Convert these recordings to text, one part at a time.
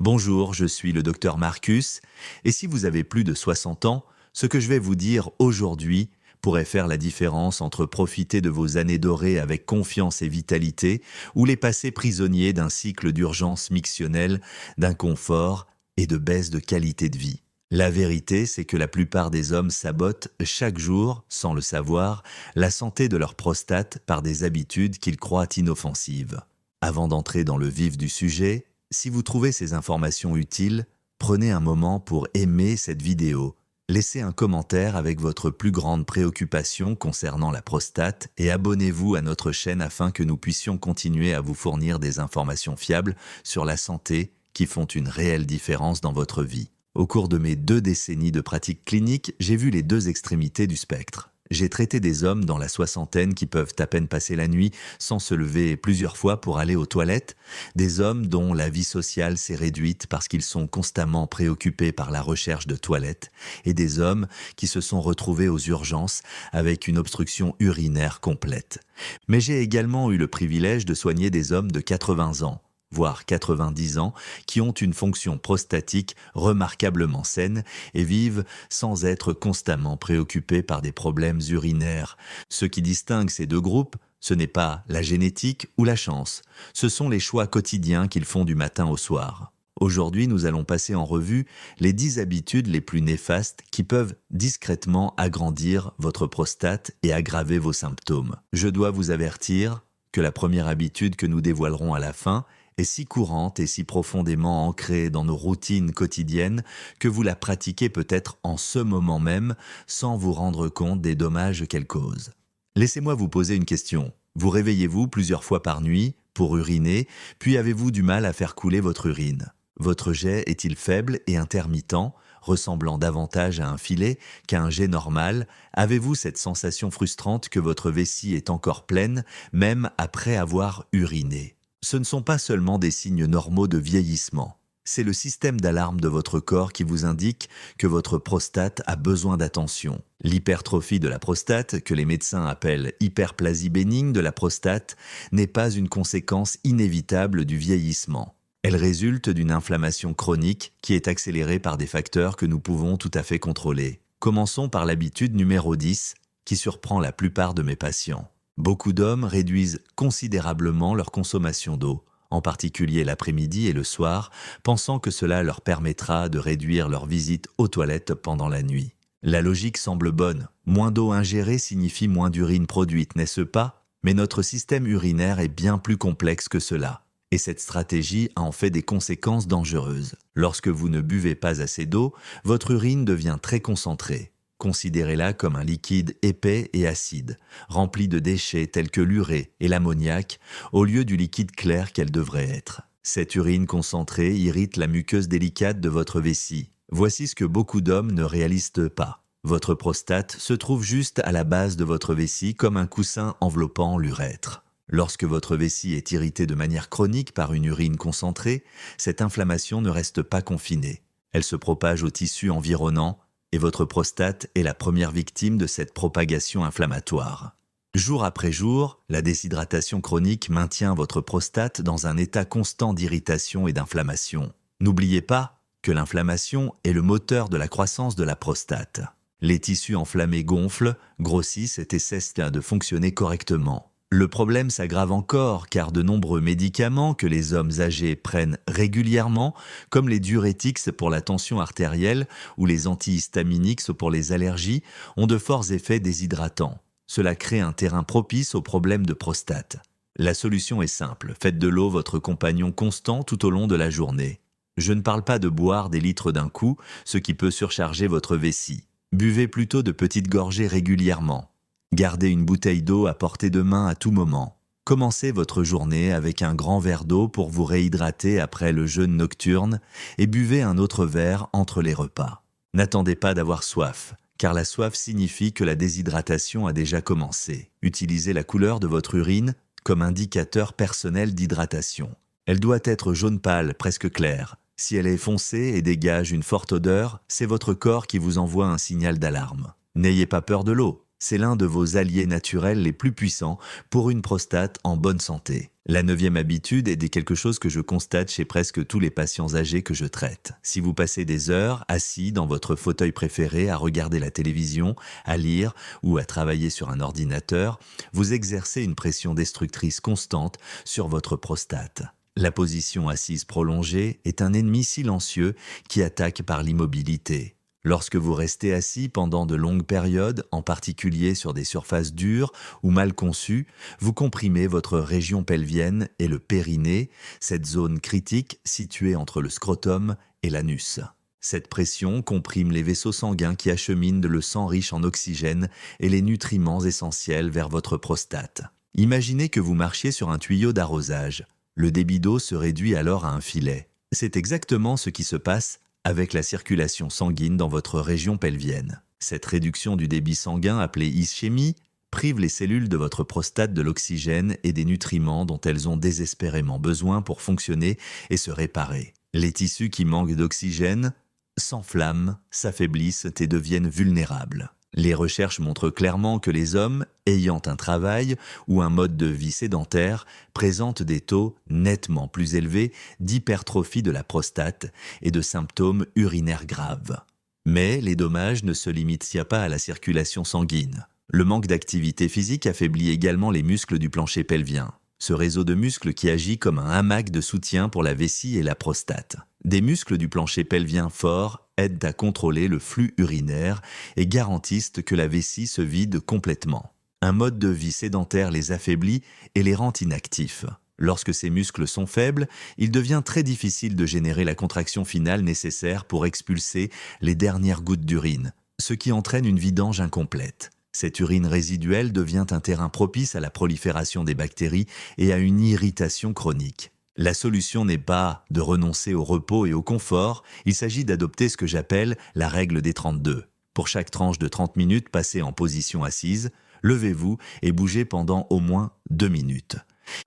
Bonjour, je suis le docteur Marcus, et si vous avez plus de 60 ans, ce que je vais vous dire aujourd'hui pourrait faire la différence entre profiter de vos années dorées avec confiance et vitalité ou les passer prisonniers d'un cycle d'urgence mictionnelle, d'inconfort et de baisse de qualité de vie. La vérité, c'est que la plupart des hommes sabotent chaque jour, sans le savoir, la santé de leur prostate par des habitudes qu'ils croient inoffensives. Avant d'entrer dans le vif du sujet, si vous trouvez ces informations utiles, prenez un moment pour aimer cette vidéo. Laissez un commentaire avec votre plus grande préoccupation concernant la prostate et abonnez-vous à notre chaîne afin que nous puissions continuer à vous fournir des informations fiables sur la santé qui font une réelle différence dans votre vie. Au cours de mes 2 décennies de pratique clinique, j'ai vu les 2 extrémités du spectre. J'ai traité des hommes dans la soixantaine qui peuvent à peine passer la nuit sans se lever plusieurs fois pour aller aux toilettes, des hommes dont la vie sociale s'est réduite parce qu'ils sont constamment préoccupés par la recherche de toilettes, et des hommes qui se sont retrouvés aux urgences avec une obstruction urinaire complète. Mais j'ai également eu le privilège de soigner des hommes de 80 ans, voire 90 ans, qui ont une fonction prostatique remarquablement saine et vivent sans être constamment préoccupés par des problèmes urinaires. Ce qui distingue ces 2 groupes, ce n'est pas la génétique ou la chance, ce sont les choix quotidiens qu'ils font du matin au soir. Aujourd'hui, nous allons passer en revue les 10 habitudes les plus néfastes qui peuvent discrètement agrandir votre prostate et aggraver vos symptômes. Je dois vous avertir que la première habitude que nous dévoilerons à la fin est si courante et si profondément ancrée dans nos routines quotidiennes que vous la pratiquez peut-être en ce moment même sans vous rendre compte des dommages qu'elle cause. Laissez-moi vous poser une question. Vous réveillez-vous plusieurs fois par nuit pour uriner, puis avez-vous du mal à faire couler votre urine? Votre jet est-il faible et intermittent, ressemblant davantage à un filet qu'à un jet normal? Avez-vous cette sensation frustrante que votre vessie est encore pleine, même après avoir uriné? Ce ne sont pas seulement des signes normaux de vieillissement. C'est le système d'alarme de votre corps qui vous indique que votre prostate a besoin d'attention. L'hypertrophie de la prostate, que les médecins appellent hyperplasie bénigne de la prostate, n'est pas une conséquence inévitable du vieillissement. Elle résulte d'une inflammation chronique qui est accélérée par des facteurs que nous pouvons tout à fait contrôler. Commençons par l'habitude numéro 10, qui surprend la plupart de mes patients. Beaucoup d'hommes réduisent considérablement leur consommation d'eau, en particulier l'après-midi et le soir, pensant que cela leur permettra de réduire leur visite aux toilettes pendant la nuit. La logique semble bonne. Moins d'eau ingérée signifie moins d'urine produite, n'est-ce pas? Mais notre système urinaire est bien plus complexe que cela. Et cette stratégie a en fait des conséquences dangereuses. Lorsque vous ne buvez pas assez d'eau, votre urine devient très concentrée. Considérez-la comme un liquide épais et acide, rempli de déchets tels que l'urée et l'ammoniac, au lieu du liquide clair qu'elle devrait être. Cette urine concentrée irrite la muqueuse délicate de votre vessie. Voici ce que beaucoup d'hommes ne réalisent pas. Votre prostate se trouve juste à la base de votre vessie comme un coussin enveloppant l'urètre. Lorsque votre vessie est irritée de manière chronique par une urine concentrée, cette inflammation ne reste pas confinée. Elle se propage aux tissus environnants, et votre prostate est la première victime de cette propagation inflammatoire. Jour après jour, la déshydratation chronique maintient votre prostate dans un état constant d'irritation et d'inflammation. N'oubliez pas que l'inflammation est le moteur de la croissance de la prostate. Les tissus enflammés gonflent, grossissent et cessent de fonctionner correctement. Le problème s'aggrave encore car de nombreux médicaments que les hommes âgés prennent régulièrement, comme les diurétiques pour la tension artérielle ou les antihistaminiques pour les allergies, ont de forts effets déshydratants. Cela crée un terrain propice aux problèmes de prostate. La solution est simple, faites de l'eau votre compagnon constant tout au long de la journée. Je ne parle pas de boire des litres d'un coup, ce qui peut surcharger votre vessie. Buvez plutôt de petites gorgées régulièrement. Gardez une bouteille d'eau à portée de main à tout moment. Commencez votre journée avec un grand verre d'eau pour vous réhydrater après le jeûne nocturne et buvez un autre verre entre les repas. N'attendez pas d'avoir soif, car la soif signifie que la déshydratation a déjà commencé. Utilisez la couleur de votre urine comme indicateur personnel d'hydratation. Elle doit être jaune pâle, presque claire. Si elle est foncée et dégage une forte odeur, c'est votre corps qui vous envoie un signal d'alarme. N'ayez pas peur de l'eau. C'est l'un de vos alliés naturels les plus puissants pour une prostate en bonne santé. La 9e habitude est quelque chose que je constate chez presque tous les patients âgés que je traite. Si vous passez des heures assis dans votre fauteuil préféré à regarder la télévision, à lire ou à travailler sur un ordinateur, vous exercez une pression destructrice constante sur votre prostate. La position assise prolongée est un ennemi silencieux qui attaque par l'immobilité. Lorsque vous restez assis pendant de longues périodes, en particulier sur des surfaces dures ou mal conçues, vous comprimez votre région pelvienne et le périnée, cette zone critique située entre le scrotum et l'anus. Cette pression comprime les vaisseaux sanguins qui acheminent le sang riche en oxygène et les nutriments essentiels vers votre prostate. Imaginez que vous marchiez sur un tuyau d'arrosage. Le débit d'eau se réduit alors à un filet. C'est exactement ce qui se passe avec la circulation sanguine dans votre région pelvienne. Cette réduction du débit sanguin, appelée ischémie, prive les cellules de votre prostate de l'oxygène et des nutriments dont elles ont désespérément besoin pour fonctionner et se réparer. Les tissus qui manquent d'oxygène s'enflamment, s'affaiblissent et deviennent vulnérables. Les recherches montrent clairement que les hommes ayant un travail ou un mode de vie sédentaire présentent des taux nettement plus élevés d'hypertrophie de la prostate et de symptômes urinaires graves. Mais les dommages ne se limitent pas à la circulation sanguine. Le manque d'activité physique affaiblit également les muscles du plancher pelvien, ce réseau de muscles qui agit comme un hamac de soutien pour la vessie et la prostate. Des muscles du plancher pelvien forts aident à contrôler le flux urinaire et garantissent que la vessie se vide complètement. Un mode de vie sédentaire les affaiblit et les rend inactifs. Lorsque ces muscles sont faibles, il devient très difficile de générer la contraction finale nécessaire pour expulser les dernières gouttes d'urine, ce qui entraîne une vidange incomplète. Cette urine résiduelle devient un terrain propice à la prolifération des bactéries et à une irritation chronique. La solution n'est pas de renoncer au repos et au confort, il s'agit d'adopter ce que j'appelle la règle des 32. Pour chaque tranche de 30 minutes passée en position assise, levez-vous et bougez pendant au moins 2 minutes.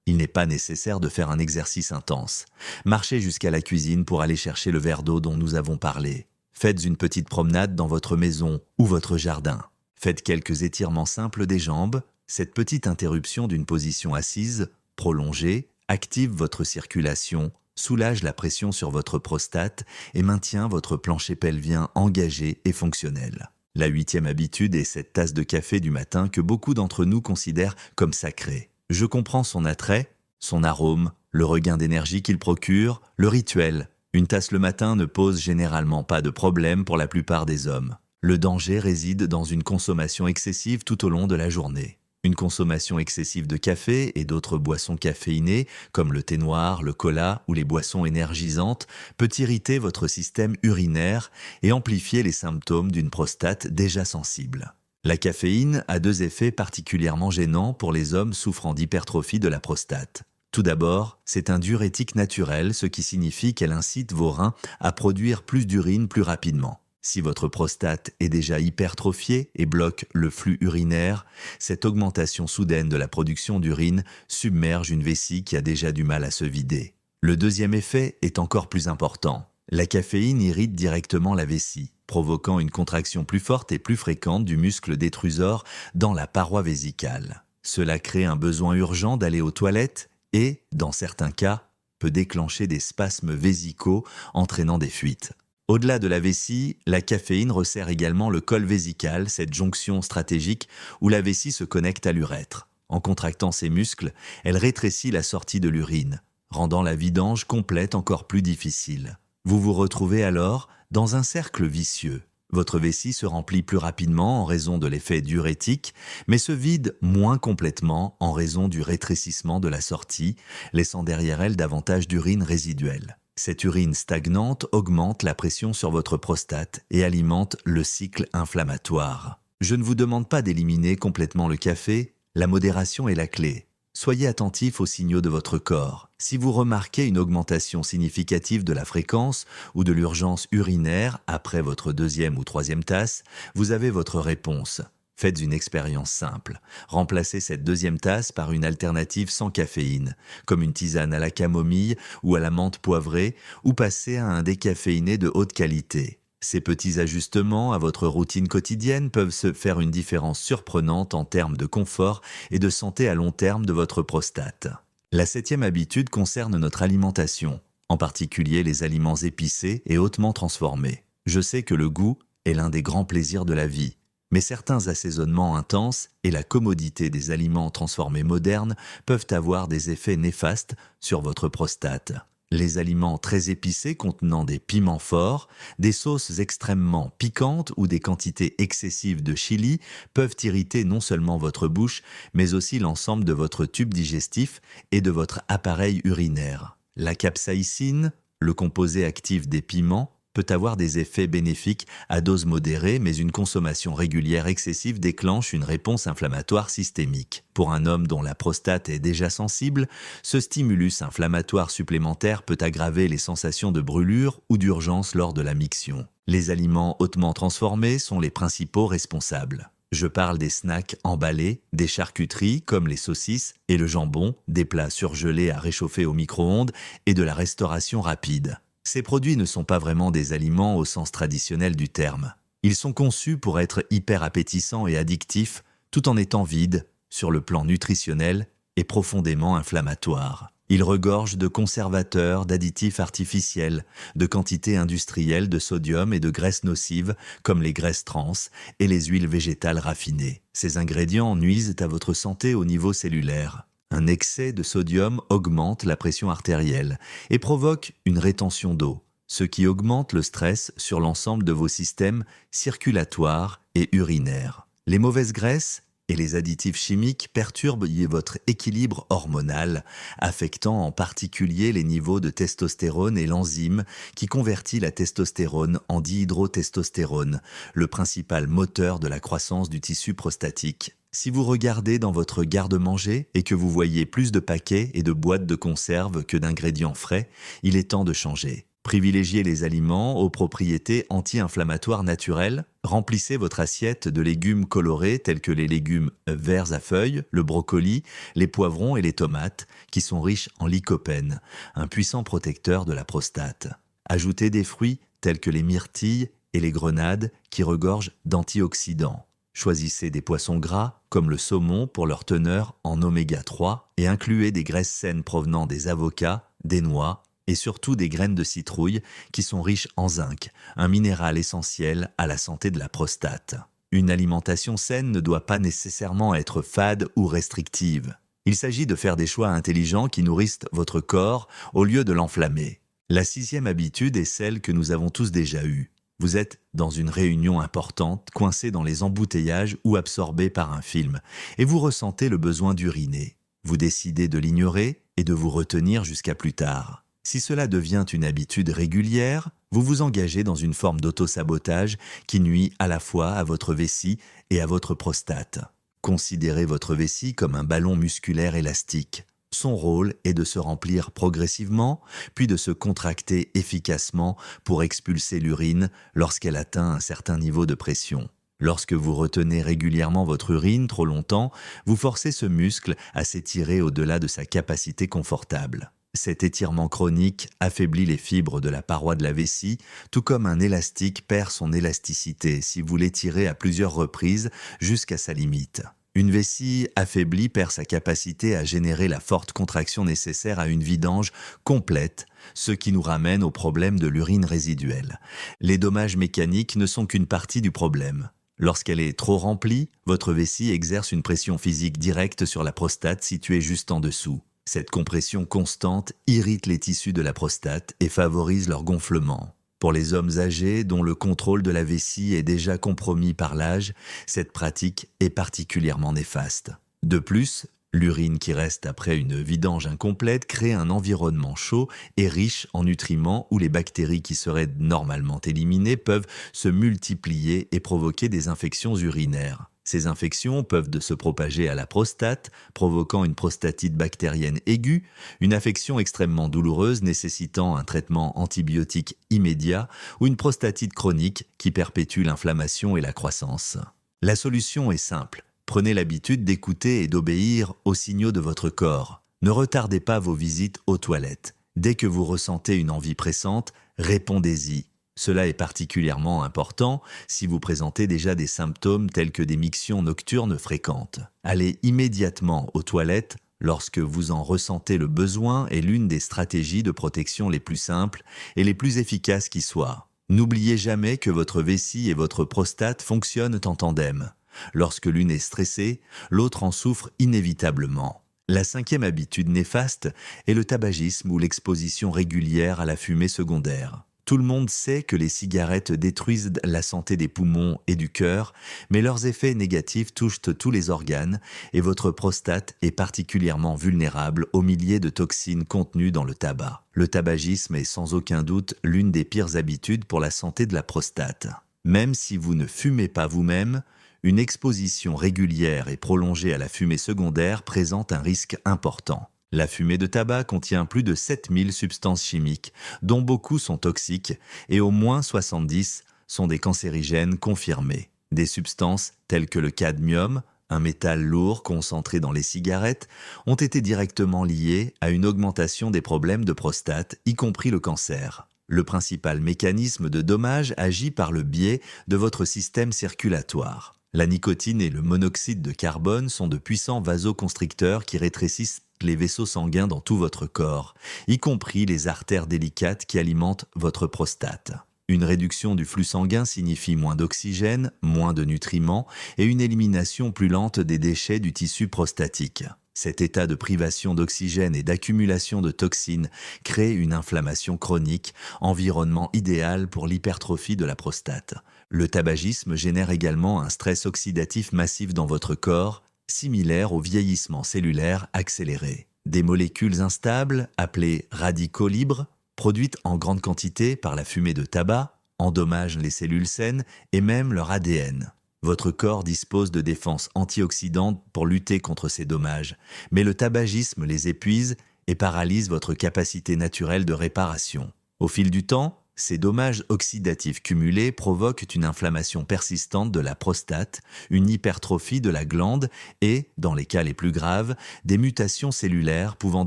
Il n'est pas nécessaire de faire un exercice intense. Marchez jusqu'à la cuisine pour aller chercher le verre d'eau dont nous avons parlé. Faites une petite promenade dans votre maison ou votre jardin. Faites quelques étirements simples des jambes. Cette petite interruption d'une position assise, prolongée, active votre circulation, soulage la pression sur votre prostate et maintient votre plancher pelvien engagé et fonctionnel. La 8e habitude est cette tasse de café du matin que beaucoup d'entre nous considèrent comme sacrée. Je comprends son attrait, son arôme, le regain d'énergie qu'il procure, le rituel. Une tasse le matin ne pose généralement pas de problème pour la plupart des hommes. Le danger réside dans une consommation excessive tout au long de la journée. Une consommation excessive de café et d'autres boissons caféinées, comme le thé noir, le cola ou les boissons énergisantes, peut irriter votre système urinaire et amplifier les symptômes d'une prostate déjà sensible. La caféine a 2 effets particulièrement gênants pour les hommes souffrant d'hypertrophie de la prostate. Tout d'abord, c'est un diurétique naturel, ce qui signifie qu'elle incite vos reins à produire plus d'urine plus rapidement. Si votre prostate est déjà hypertrophiée et bloque le flux urinaire, cette augmentation soudaine de la production d'urine submerge une vessie qui a déjà du mal à se vider. Le deuxième effet est encore plus important. La caféine irrite directement la vessie, provoquant une contraction plus forte et plus fréquente du muscle détrusor dans la paroi vésicale. Cela crée un besoin urgent d'aller aux toilettes et, dans certains cas, peut déclencher des spasmes vésicaux entraînant des fuites. Au-delà de la vessie, la caféine resserre également le col vésical, cette jonction stratégique où la vessie se connecte à l'urètre. En contractant ses muscles, elle rétrécit la sortie de l'urine, rendant la vidange complète encore plus difficile. Vous vous retrouvez alors dans un cercle vicieux. Votre vessie se remplit plus rapidement en raison de l'effet diurétique, mais se vide moins complètement en raison du rétrécissement de la sortie, laissant derrière elle davantage d'urine résiduelle. Cette urine stagnante augmente la pression sur votre prostate et alimente le cycle inflammatoire. Je ne vous demande pas d'éliminer complètement le café, la modération est la clé. Soyez attentif aux signaux de votre corps. Si vous remarquez une augmentation significative de la fréquence ou de l'urgence urinaire après votre 2e ou 3e tasse, vous avez votre réponse. Faites une expérience simple. Remplacez cette 2e tasse par une alternative sans caféine, comme une tisane à la camomille ou à la menthe poivrée, ou passez à un décaféiné de haute qualité. Ces petits ajustements à votre routine quotidienne peuvent se faire une différence surprenante en termes de confort et de santé à long terme de votre prostate. La septième habitude concerne notre alimentation, en particulier les aliments épicés et hautement transformés. Je sais que le goût est l'un des grands plaisirs de la vie, mais certains assaisonnements intenses et la commodité des aliments transformés modernes peuvent avoir des effets néfastes sur votre prostate. Les aliments très épicés contenant des piments forts, des sauces extrêmement piquantes ou des quantités excessives de chili peuvent irriter non seulement votre bouche, mais aussi l'ensemble de votre tube digestif et de votre appareil urinaire. La capsaïcine, le composé actif des piments, peut avoir des effets bénéfiques à dose modérée, mais une consommation régulière excessive déclenche une réponse inflammatoire systémique. Pour un homme dont la prostate est déjà sensible, ce stimulus inflammatoire supplémentaire peut aggraver les sensations de brûlure ou d'urgence lors de la miction. Les aliments hautement transformés sont les principaux responsables. Je parle des snacks emballés, des charcuteries comme les saucisses et le jambon, des plats surgelés à réchauffer au micro-ondes et de la restauration rapide. Ces produits ne sont pas vraiment des aliments au sens traditionnel du terme. Ils sont conçus pour être hyper appétissants et addictifs, tout en étant vides, sur le plan nutritionnel, et profondément inflammatoires. Ils regorgent de conservateurs, d'additifs artificiels, de quantités industrielles de sodium et de graisses nocives, comme les graisses trans et les huiles végétales raffinées. Ces ingrédients nuisent à votre santé au niveau cellulaire. Un excès de sodium augmente la pression artérielle et provoque une rétention d'eau, ce qui augmente le stress sur l'ensemble de vos systèmes circulatoires et urinaires. Les mauvaises graisses et les additifs chimiques perturbent votre équilibre hormonal, affectant en particulier les niveaux de testostérone et l'enzyme qui convertit la testostérone en dihydrotestostérone, le principal moteur de la croissance du tissu prostatique. Si vous regardez dans votre garde-manger et que vous voyez plus de paquets et de boîtes de conserve que d'ingrédients frais, il est temps de changer. Privilégiez les aliments aux propriétés anti-inflammatoires naturelles. Remplissez votre assiette de légumes colorés tels que les légumes verts à feuilles, le brocoli, les poivrons et les tomates, qui sont riches en lycopène, un puissant protecteur de la prostate. Ajoutez des fruits tels que les myrtilles et les grenades qui regorgent d'antioxydants. Choisissez des poissons gras, comme le saumon pour leur teneur en oméga 3, et incluez des graisses saines provenant des avocats, des noix, et surtout des graines de citrouille qui sont riches en zinc, un minéral essentiel à la santé de la prostate. Une alimentation saine ne doit pas nécessairement être fade ou restrictive. Il s'agit de faire des choix intelligents qui nourrissent votre corps au lieu de l'enflammer. La sixième habitude est celle que nous avons tous déjà eue. Vous êtes dans une réunion importante, coincé dans les embouteillages ou absorbé par un film, et vous ressentez le besoin d'uriner. Vous décidez de l'ignorer et de vous retenir jusqu'à plus tard. Si cela devient une habitude régulière, vous vous engagez dans une forme d'auto-sabotage qui nuit à la fois à votre vessie et à votre prostate. Considérez votre vessie comme un ballon musculaire élastique. Son rôle est de se remplir progressivement, puis de se contracter efficacement pour expulser l'urine lorsqu'elle atteint un certain niveau de pression. Lorsque vous retenez régulièrement votre urine trop longtemps, vous forcez ce muscle à s'étirer au-delà de sa capacité confortable. Cet étirement chronique affaiblit les fibres de la paroi de la vessie, tout comme un élastique perd son élasticité si vous l'étirez à plusieurs reprises jusqu'à sa limite. Une vessie affaiblie perd sa capacité à générer la forte contraction nécessaire à une vidange complète, ce qui nous ramène au problème de l'urine résiduelle. Les dommages mécaniques ne sont qu'une partie du problème. Lorsqu'elle est trop remplie, votre vessie exerce une pression physique directe sur la prostate située juste en dessous. Cette compression constante irrite les tissus de la prostate et favorise leur gonflement. Pour les hommes âgés dont le contrôle de la vessie est déjà compromis par l'âge, cette pratique est particulièrement néfaste. De plus, l'urine qui reste après une vidange incomplète crée un environnement chaud et riche en nutriments où les bactéries qui seraient normalement éliminées peuvent se multiplier et provoquer des infections urinaires. Ces infections peuvent se propager à la prostate, provoquant une prostatite bactérienne aiguë, une affection extrêmement douloureuse nécessitant un traitement antibiotique immédiat ou une prostatite chronique qui perpétue l'inflammation et la croissance. La solution est simple. Prenez l'habitude d'écouter et d'obéir aux signaux de votre corps. Ne retardez pas vos visites aux toilettes. Dès que vous ressentez une envie pressante, répondez-y. Cela est particulièrement important si vous présentez déjà des symptômes tels que des mictions nocturnes fréquentes. Allez immédiatement aux toilettes lorsque vous en ressentez le besoin est l'une des stratégies de protection les plus simples et les plus efficaces qui soient. N'oubliez jamais que votre vessie et votre prostate fonctionnent en tandem. Lorsque l'une est stressée, l'autre en souffre inévitablement. La cinquième habitude néfaste est le tabagisme ou l'exposition régulière à la fumée secondaire. Tout le monde sait que les cigarettes détruisent la santé des poumons et du cœur, mais leurs effets négatifs touchent tous les organes et votre prostate est particulièrement vulnérable aux milliers de toxines contenues dans le tabac. Le tabagisme est sans aucun doute l'une des pires habitudes pour la santé de la prostate. Même si vous ne fumez pas vous-même, une exposition régulière et prolongée à la fumée secondaire présente un risque important. La fumée de tabac contient plus de 7000 substances chimiques, dont beaucoup sont toxiques, et au moins 70 sont des cancérigènes confirmés. Des substances telles que le cadmium, un métal lourd concentré dans les cigarettes, ont été directement liées à une augmentation des problèmes de prostate, y compris le cancer. Le principal mécanisme de dommage agit par le biais de votre système circulatoire. La nicotine et le monoxyde de carbone sont de puissants vasoconstricteurs qui rétrécissent les vaisseaux sanguins dans tout votre corps, y compris les artères délicates qui alimentent votre prostate. Une réduction du flux sanguin signifie moins d'oxygène, moins de nutriments et une élimination plus lente des déchets du tissu prostatique. Cet état de privation d'oxygène et d'accumulation de toxines crée une inflammation chronique, environnement idéal pour l'hypertrophie de la prostate. Le tabagisme génère également un stress oxydatif massif dans votre corps, similaire au vieillissement cellulaire accéléré. Des molécules instables, appelées radicaux libres, produites en grande quantité par la fumée de tabac, endommagent les cellules saines et même leur ADN. Votre corps dispose de défenses antioxydantes pour lutter contre ces dommages, mais le tabagisme les épuise et paralyse votre capacité naturelle de réparation. Au fil du temps, ces dommages oxydatifs cumulés provoquent une inflammation persistante de la prostate, une hypertrophie de la glande et, dans les cas les plus graves, des mutations cellulaires pouvant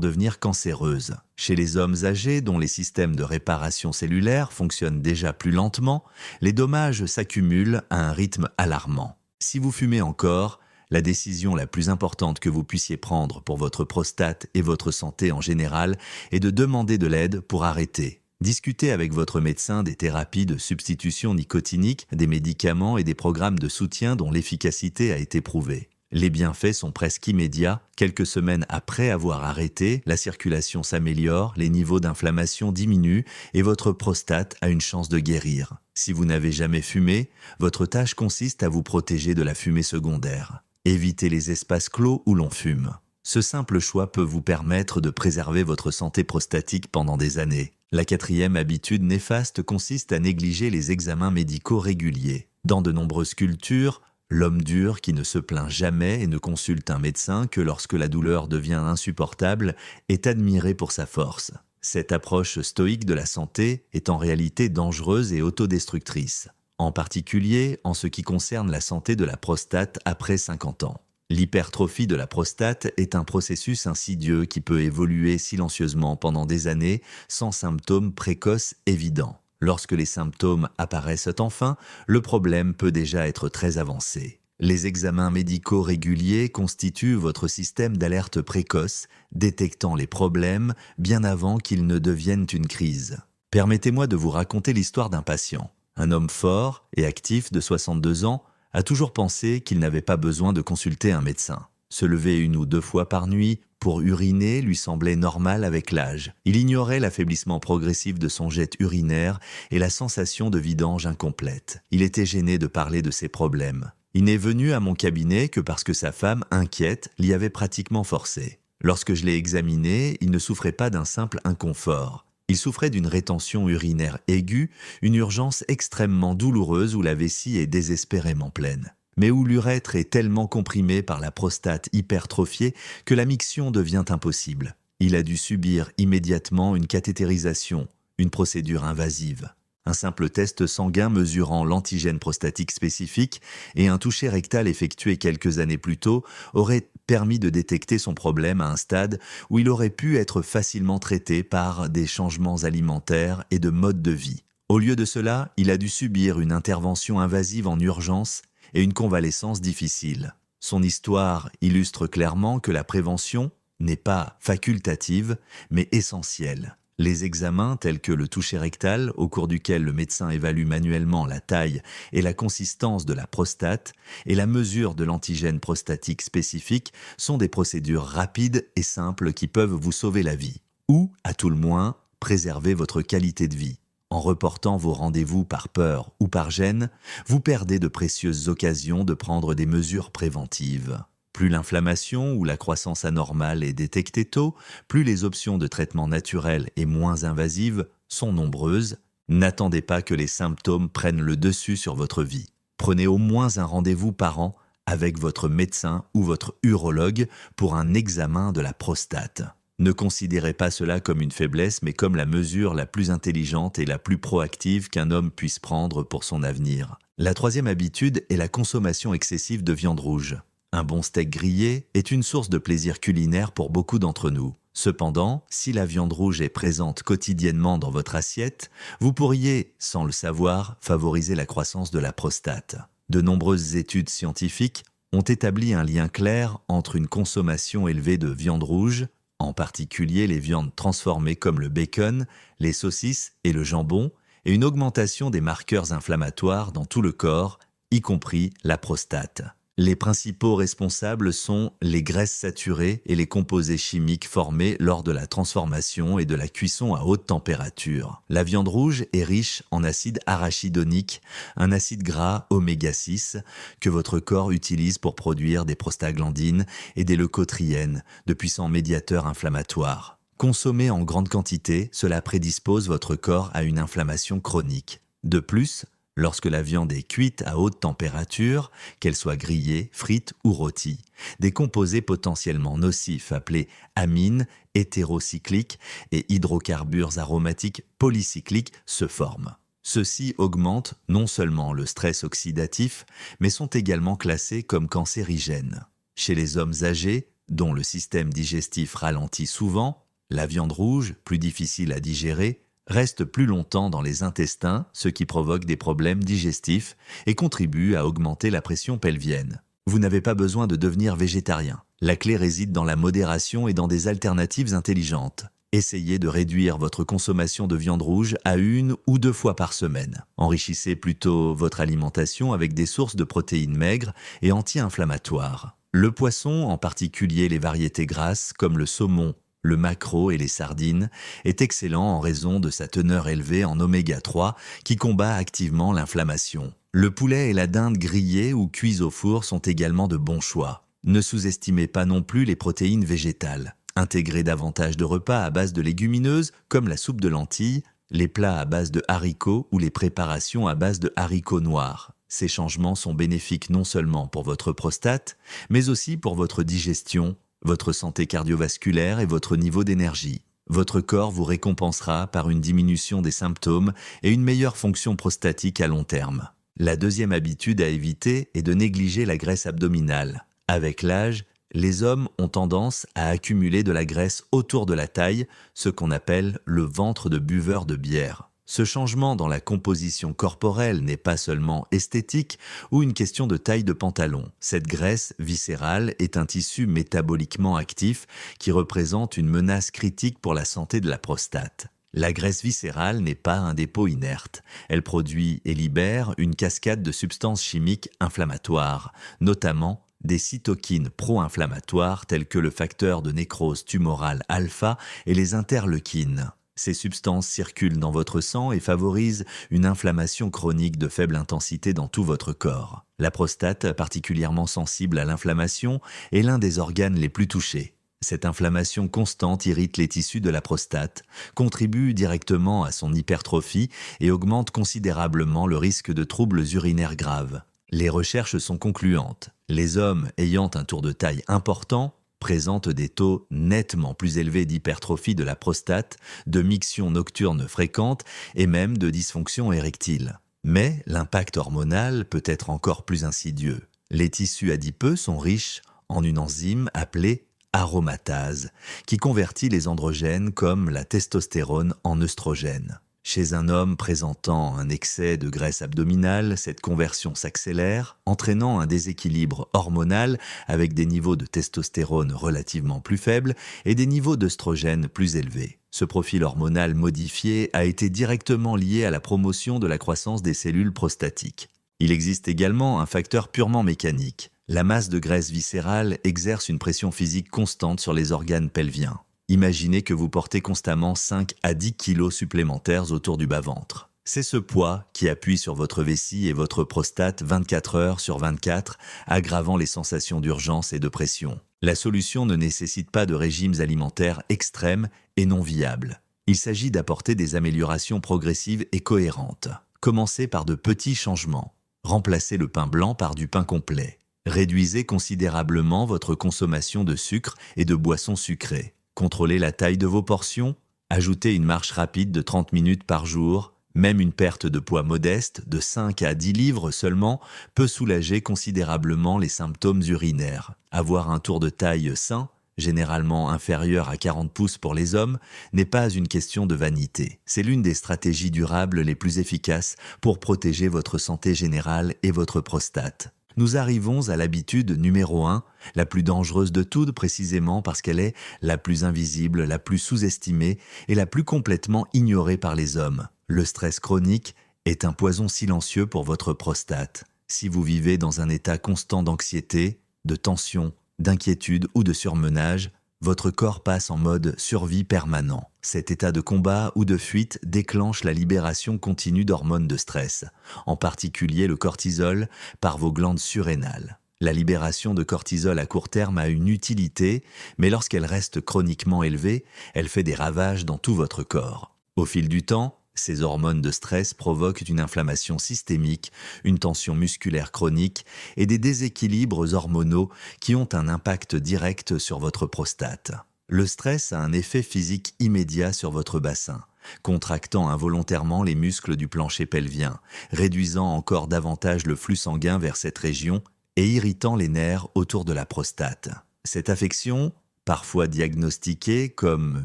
devenir cancéreuses. Chez les hommes âgés dont les systèmes de réparation cellulaire fonctionnent déjà plus lentement, les dommages s'accumulent à un rythme alarmant. Si vous fumez encore, la décision la plus importante que vous puissiez prendre pour votre prostate et votre santé en général est de demander de l'aide pour arrêter. Discutez avec votre médecin des thérapies de substitution nicotinique, des médicaments et des programmes de soutien dont l'efficacité a été prouvée. Les bienfaits sont presque immédiats. Quelques semaines après avoir arrêté, la circulation s'améliore, les niveaux d'inflammation diminuent et votre prostate a une chance de guérir. Si vous n'avez jamais fumé, votre tâche consiste à vous protéger de la fumée secondaire. Évitez les espaces clos où l'on fume. Ce simple choix peut vous permettre de préserver votre santé prostatique pendant des années. La quatrième habitude néfaste consiste à négliger les examens médicaux réguliers. Dans de nombreuses cultures, l'homme dur qui ne se plaint jamais et ne consulte un médecin que lorsque la douleur devient insupportable est admiré pour sa force. Cette approche stoïque de la santé est en réalité dangereuse et autodestructrice, en particulier en ce qui concerne la santé de la prostate après 50 ans. L'hypertrophie de la prostate est un processus insidieux qui peut évoluer silencieusement pendant des années sans symptômes précoces évidents. Lorsque les symptômes apparaissent enfin, le problème peut déjà être très avancé. Les examens médicaux réguliers constituent votre système d'alerte précoce, détectant les problèmes bien avant qu'ils ne deviennent une crise. Permettez-moi de vous raconter l'histoire d'un patient. Un homme fort et actif de 62 ans a toujours pensé qu'il n'avait pas besoin de consulter un médecin. Se lever 1 ou 2 fois par nuit pour uriner lui semblait normal avec l'âge. Il ignorait l'affaiblissement progressif de son jet urinaire et la sensation de vidange incomplète. Il était gêné de parler de ses problèmes. Il n'est venu à mon cabinet que parce que sa femme, inquiète, l'y avait pratiquement forcé. Lorsque je l'ai examiné, il ne souffrait pas d'un simple inconfort. Il souffrait d'une rétention urinaire aiguë, une urgence extrêmement douloureuse où la vessie est désespérément pleine, mais où l'urètre est tellement comprimé par la prostate hypertrophiée que la miction devient impossible. Il a dû subir immédiatement une cathétérisation, une procédure invasive. Un simple test sanguin mesurant l'antigène prostatique spécifique et un toucher rectal effectué quelques années plus tôt auraient permis de détecter son problème à un stade où il aurait pu être facilement traité par des changements alimentaires et de mode de vie. Au lieu de cela, il a dû subir une intervention invasive en urgence et une convalescence difficile. Son histoire illustre clairement que la prévention n'est pas facultative, mais essentielle. Les examens tels que le toucher rectal, au cours duquel le médecin évalue manuellement la taille et la consistance de la prostate, et la mesure de l'antigène prostatique spécifique sont des procédures rapides et simples qui peuvent vous sauver la vie, ou, à tout le moins, préserver votre qualité de vie. En reportant vos rendez-vous par peur ou par gêne, vous perdez de précieuses occasions de prendre des mesures préventives. Plus l'inflammation ou la croissance anormale est détectée tôt, plus les options de traitement naturel et moins invasives sont nombreuses. N'attendez pas que les symptômes prennent le dessus sur votre vie. Prenez au moins un rendez-vous par an avec votre médecin ou votre urologue pour un examen de la prostate. Ne considérez pas cela comme une faiblesse, mais comme la mesure la plus intelligente et la plus proactive qu'un homme puisse prendre pour son avenir. La troisième habitude est la consommation excessive de viande rouge. Un bon steak grillé est une source de plaisir culinaire pour beaucoup d'entre nous. Cependant, si la viande rouge est présente quotidiennement dans votre assiette, vous pourriez, sans le savoir, favoriser la croissance de la prostate. De nombreuses études scientifiques ont établi un lien clair entre une consommation élevée de viande rouge, en particulier les viandes transformées comme le bacon, les saucisses et le jambon, et une augmentation des marqueurs inflammatoires dans tout le corps, y compris la prostate. Les principaux responsables sont les graisses saturées et les composés chimiques formés lors de la transformation et de la cuisson à haute température. La viande rouge est riche en acide arachidonique, un acide gras oméga 6 que votre corps utilise pour produire des prostaglandines et des leucotriènes, de puissants médiateurs inflammatoires. Consommé en grande quantité, cela prédispose votre corps à une inflammation chronique. De plus, lorsque la viande est cuite à haute température, qu'elle soit grillée, frite ou rôtie, des composés potentiellement nocifs appelés amines hétérocycliques et hydrocarbures aromatiques polycycliques se forment. Ceux-ci augmentent non seulement le stress oxydatif, mais sont également classés comme cancérigènes. Chez les hommes âgés, dont le système digestif ralentit souvent, la viande rouge, plus difficile à digérer, reste plus longtemps dans les intestins, ce qui provoque des problèmes digestifs et contribue à augmenter la pression pelvienne. Vous n'avez pas besoin de devenir végétarien. La clé réside dans la modération et dans des alternatives intelligentes. Essayez de réduire votre consommation de viande rouge à 1 ou 2 fois par semaine. Enrichissez plutôt votre alimentation avec des sources de protéines maigres et anti-inflammatoires. Le poisson, en particulier les variétés grasses comme le saumon, le maquereau et les sardines, est excellent en raison de sa teneur élevée en oméga 3 qui combat activement l'inflammation. Le poulet et la dinde grillés ou cuits au four sont également de bons choix. Ne sous-estimez pas non plus les protéines végétales. Intégrez davantage de repas à base de légumineuses comme la soupe de lentilles, les plats à base de haricots ou les préparations à base de haricots noirs. Ces changements sont bénéfiques non seulement pour votre prostate, mais aussi pour votre digestion, votre santé cardiovasculaire et votre niveau d'énergie. Votre corps vous récompensera par une diminution des symptômes et une meilleure fonction prostatique à long terme. La deuxième habitude à éviter est de négliger la graisse abdominale. Avec l'âge, les hommes ont tendance à accumuler de la graisse autour de la taille, ce qu'on appelle le ventre de buveur de bière. Ce changement dans la composition corporelle n'est pas seulement esthétique ou une question de taille de pantalon. Cette graisse viscérale est un tissu métaboliquement actif qui représente une menace critique pour la santé de la prostate. La graisse viscérale n'est pas un dépôt inerte. Elle produit et libère une cascade de substances chimiques inflammatoires, notamment des cytokines pro-inflammatoires telles que le facteur de nécrose tumorale alpha et les interleukines. Ces substances circulent dans votre sang et favorisent une inflammation chronique de faible intensité dans tout votre corps. La prostate, particulièrement sensible à l'inflammation, est l'un des organes les plus touchés. Cette inflammation constante irrite les tissus de la prostate, contribue directement à son hypertrophie et augmente considérablement le risque de troubles urinaires graves. Les recherches sont concluantes. Les hommes ayant un tour de taille important présentent des taux nettement plus élevés d'hypertrophie de la prostate, de miction nocturne fréquente et même de dysfonction érectile. Mais l'impact hormonal peut être encore plus insidieux. Les tissus adipeux sont riches en une enzyme appelée aromatase, qui convertit les androgènes comme la testostérone en œstrogène. Chez un homme présentant un excès de graisse abdominale, cette conversion s'accélère, entraînant un déséquilibre hormonal avec des niveaux de testostérone relativement plus faibles et des niveaux d'œstrogène plus élevés. Ce profil hormonal modifié a été directement lié à la promotion de la croissance des cellules prostatiques. Il existe également un facteur purement mécanique. La masse de graisse viscérale exerce une pression physique constante sur les organes pelviens. Imaginez que vous portez constamment 5 à 10 kilos supplémentaires autour du bas-ventre. C'est ce poids qui appuie sur votre vessie et votre prostate 24 heures sur 24, aggravant les sensations d'urgence et de pression. La solution ne nécessite pas de régimes alimentaires extrêmes et non viables. Il s'agit d'apporter des améliorations progressives et cohérentes. Commencez par de petits changements. Remplacez le pain blanc par du pain complet. Réduisez considérablement votre consommation de sucre et de boissons sucrées. Contrôlez la taille de vos portions. Ajoutez une marche rapide de 30 minutes par jour. Même une perte de poids modeste, de 5 à 10 livres seulement, peut soulager considérablement les symptômes urinaires. Avoir un tour de taille sain, généralement inférieur à 40 pouces pour les hommes, n'est pas une question de vanité. C'est l'une des stratégies durables les plus efficaces pour protéger votre santé générale et votre prostate. Nous arrivons à l'habitude numéro 1, la plus dangereuse de toutes précisément parce qu'elle est la plus invisible, la plus sous-estimée et la plus complètement ignorée par les hommes. Le stress chronique est un poison silencieux pour votre prostate. Si vous vivez dans un état constant d'anxiété, de tension, d'inquiétude ou de surmenage, votre corps passe en mode survie permanent. Cet état de combat ou de fuite déclenche la libération continue d'hormones de stress, en particulier le cortisol, par vos glandes surrénales. La libération de cortisol à court terme a une utilité, mais lorsqu'elle reste chroniquement élevée, elle fait des ravages dans tout votre corps. Au fil du temps, ces hormones de stress provoquent une inflammation systémique, une tension musculaire chronique et des déséquilibres hormonaux qui ont un impact direct sur votre prostate. Le stress a un effet physique immédiat sur votre bassin, contractant involontairement les muscles du plancher pelvien, réduisant encore davantage le flux sanguin vers cette région et irritant les nerfs autour de la prostate. Cette affection, parfois diagnostiquée comme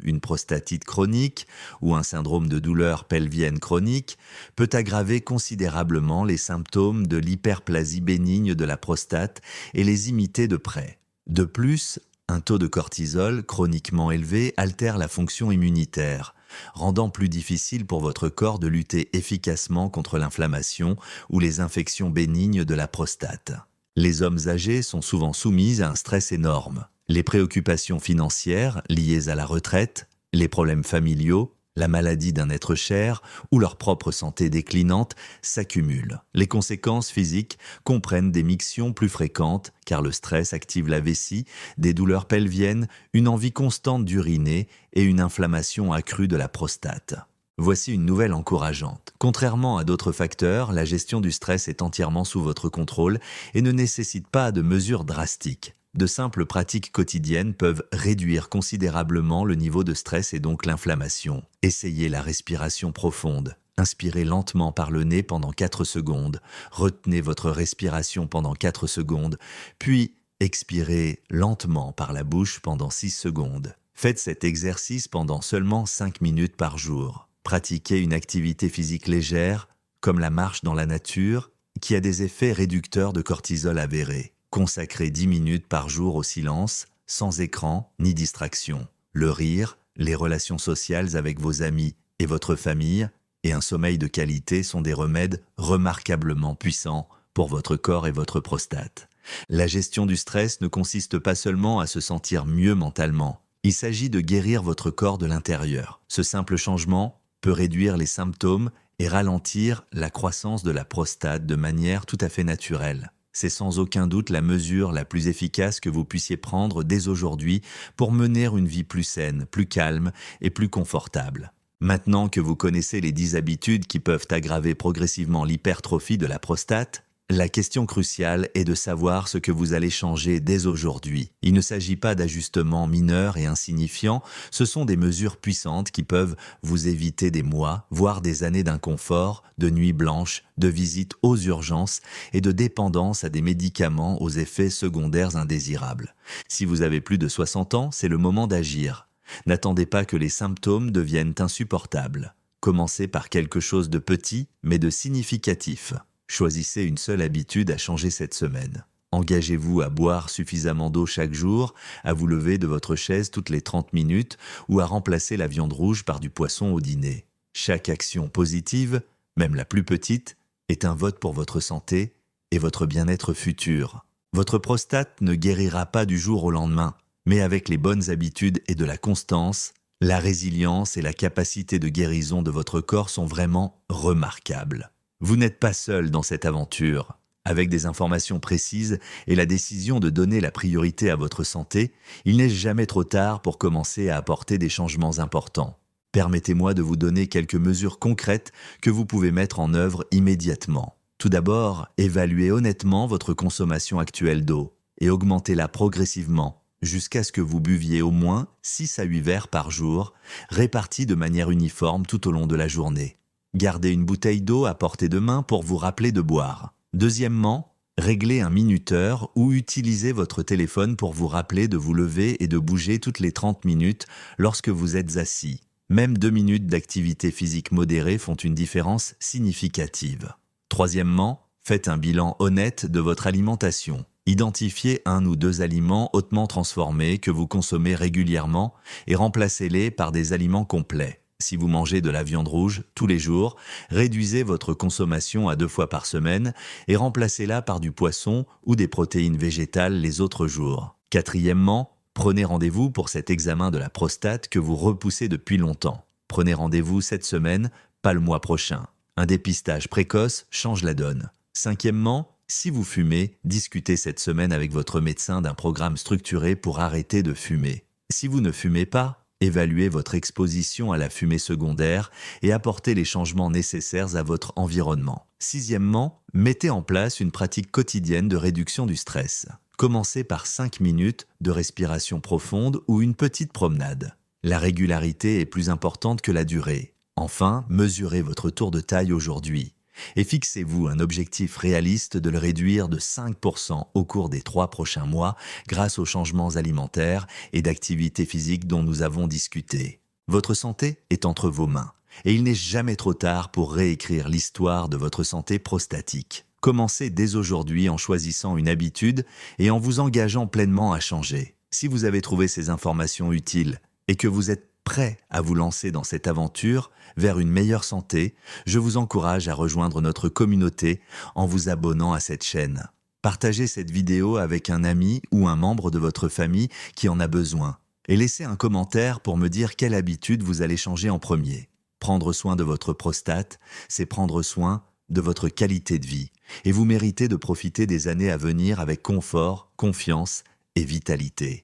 une prostatite chronique ou un syndrome de douleur pelvienne chronique, peut aggraver considérablement les symptômes de l'hyperplasie bénigne de la prostate et les imiter de près. De plus, un taux de cortisol chroniquement élevé altère la fonction immunitaire, rendant plus difficile pour votre corps de lutter efficacement contre l'inflammation ou les infections bénignes de la prostate. Les hommes âgés sont souvent soumis à un stress énorme. Les préoccupations financières liées à la retraite, les problèmes familiaux, la maladie d'un être cher ou leur propre santé déclinante s'accumulent. Les conséquences physiques comprennent des mictions plus fréquentes car le stress active la vessie, des douleurs pelviennes, une envie constante d'uriner et une inflammation accrue de la prostate. Voici une nouvelle encourageante. Contrairement à d'autres facteurs, la gestion du stress est entièrement sous votre contrôle et ne nécessite pas de mesures drastiques. De simples pratiques quotidiennes peuvent réduire considérablement le niveau de stress et donc l'inflammation. Essayez la respiration profonde. Inspirez lentement par le nez pendant 4 secondes. Retenez votre respiration pendant 4 secondes, puis expirez lentement par la bouche pendant 6 secondes. Faites cet exercice pendant seulement 5 minutes par jour. Pratiquez une activité physique légère, comme la marche dans la nature, qui a des effets réducteurs de cortisol avérés. Consacrez 10 minutes par jour au silence, sans écran ni distraction. Le rire, les relations sociales avec vos amis et votre famille, et un sommeil de qualité sont des remèdes remarquablement puissants pour votre corps et votre prostate. La gestion du stress ne consiste pas seulement à se sentir mieux mentalement. Il s'agit de guérir votre corps de l'intérieur. Ce simple changement peut réduire les symptômes et ralentir la croissance de la prostate de manière tout à fait naturelle. C'est sans aucun doute la mesure la plus efficace que vous puissiez prendre dès aujourd'hui pour mener une vie plus saine, plus calme et plus confortable. Maintenant que vous connaissez les 10 habitudes qui peuvent aggraver progressivement l'hypertrophie de la prostate, la question cruciale est de savoir ce que vous allez changer dès aujourd'hui. Il ne s'agit pas d'ajustements mineurs et insignifiants, ce sont des mesures puissantes qui peuvent vous éviter des mois, voire des années d'inconfort, de nuits blanches, de visites aux urgences et de dépendance à des médicaments aux effets secondaires indésirables. Si vous avez plus de 60 ans, c'est le moment d'agir. N'attendez pas que les symptômes deviennent insupportables. Commencez par quelque chose de petit, mais de significatif. Choisissez une seule habitude à changer cette semaine. Engagez-vous à boire suffisamment d'eau chaque jour, à vous lever de votre chaise toutes les 30 minutes ou à remplacer la viande rouge par du poisson au dîner. Chaque action positive, même la plus petite, est un vote pour votre santé et votre bien-être futur. Votre prostate ne guérira pas du jour au lendemain, mais avec les bonnes habitudes et de la constance, la résilience et la capacité de guérison de votre corps sont vraiment remarquables. Vous n'êtes pas seul dans cette aventure. Avec des informations précises et la décision de donner la priorité à votre santé, il n'est jamais trop tard pour commencer à apporter des changements importants. Permettez-moi de vous donner quelques mesures concrètes que vous pouvez mettre en œuvre immédiatement. Tout d'abord, évaluez honnêtement votre consommation actuelle d'eau et augmentez-la progressivement jusqu'à ce que vous buviez au moins 6 à 8 verres par jour, répartis de manière uniforme tout au long de la journée. Gardez une bouteille d'eau à portée de main pour vous rappeler de boire. Deuxièmement, réglez un minuteur ou utilisez votre téléphone pour vous rappeler de vous lever et de bouger toutes les 30 minutes lorsque vous êtes assis. Même 2 minutes d'activité physique modérée font une différence significative. Troisièmement, faites un bilan honnête de votre alimentation. Identifiez 1 ou 2 aliments hautement transformés que vous consommez régulièrement et remplacez-les par des aliments complets. Si vous mangez de la viande rouge tous les jours, réduisez votre consommation à 2 fois par semaine et remplacez-la par du poisson ou des protéines végétales les autres jours. Quatrièmement, prenez rendez-vous pour cet examen de la prostate que vous repoussez depuis longtemps. Prenez rendez-vous cette semaine, pas le mois prochain. Un dépistage précoce change la donne. Cinquièmement, si vous fumez, discutez cette semaine avec votre médecin d'un programme structuré pour arrêter de fumer. Si vous ne fumez pas, évaluez votre exposition à la fumée secondaire et apportez les changements nécessaires à votre environnement. Sixièmement, mettez en place une pratique quotidienne de réduction du stress. Commencez par 5 minutes de respiration profonde ou une petite promenade. La régularité est plus importante que la durée. Enfin, mesurez votre tour de taille aujourd'hui et fixez-vous un objectif réaliste de le réduire de 5% au cours des 3 prochains mois grâce aux changements alimentaires et d'activité physique dont nous avons discuté. Votre santé est entre vos mains et il n'est jamais trop tard pour réécrire l'histoire de votre santé prostatique. Commencez dès aujourd'hui en choisissant une habitude et en vous engageant pleinement à changer. Si vous avez trouvé ces informations utiles et que vous êtes prêt à vous lancer dans cette aventure vers une meilleure santé, je vous encourage à rejoindre notre communauté en vous abonnant à cette chaîne. Partagez cette vidéo avec un ami ou un membre de votre famille qui en a besoin et laissez un commentaire pour me dire quelle habitude vous allez changer en premier. Prendre soin de votre prostate, c'est prendre soin de votre qualité de vie et vous méritez de profiter des années à venir avec confort, confiance et vitalité.